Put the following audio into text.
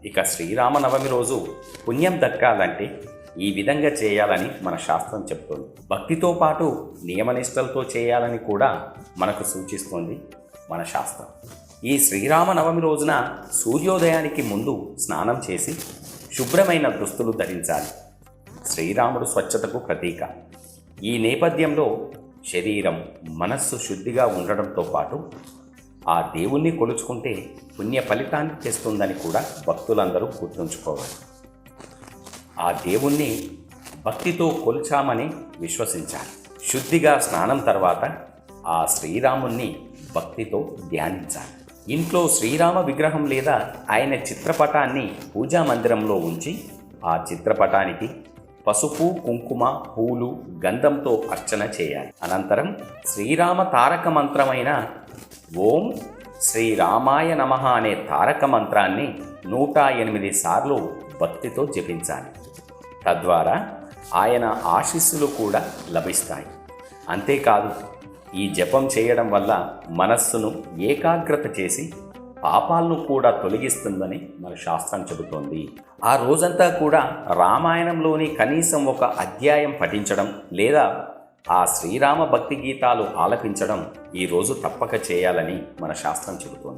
ఇక శ్రీరామనవమి రోజు పుణ్యం దక్కాలంటే ఈ విధంగా చేయాలని మన శాస్త్రం చెప్తోంది. భక్తితో పాటు నియమనిష్టలతో చేయాలని కూడా మనకు సూచిస్తోంది మన శాస్త్రం. ఈ శ్రీరామనవమి రోజున సూర్యోదయానికి ముందు స్నానం చేసి శుభ్రమైన దుస్తులు ధరించాలి. శ్రీరాముడు స్వచ్ఛతకు ప్రతీక. ఈ నేపథ్యంలో శరీరం, మనస్సు శుద్ధిగా ఉండడంతో పాటు ఆ దేవుణ్ణి కొలుచుకుంటే పుణ్య ఫలితాన్ని తెస్తుందని కూడా భక్తులందరూ గుర్తుంచుకోవాలి. ఆ దేవుణ్ణి భక్తితో కొలిచామని విశ్వసించాలి. శుద్ధిగా స్నానం తర్వాత ఆ శ్రీరాముణ్ణి భక్తితో ధ్యానించాలి. ఇంట్లో శ్రీరామ విగ్రహం లేదా ఆయన చిత్రపటాన్ని పూజా మందిరంలో ఉంచి ఆ చిత్రపటానికి పసుపు, కుంకుమ, పూలు, గంధంతో అర్చన చేయాలి. అనంతరం శ్రీరామ తారక మంత్రమైన ఓం శ్రీరామాయ నమః అనే తారక మంత్రాన్ని 108 సార్లు భక్తితో జపించాలి. తద్వారా ఆయన ఆశీస్సులు కూడా లభిస్తాయి. అంతేకాదు, ఈ జపం చేయడం వల్ల మనస్సును ఏకాగ్రత చేసి పాపాలను కూడా తొలగిస్తుందని మన శాస్త్రం చెబుతోంది. ఆ రోజంతా కూడా రామాయణంలోని కనీసం ఒక అధ్యాయం పఠించడం లేదా ఆ శ్రీరామ భక్తి గీతాలు ఆలపించడం ఈరోజు తప్పక చేయాలని మన శాస్త్రం చెబుతోంది.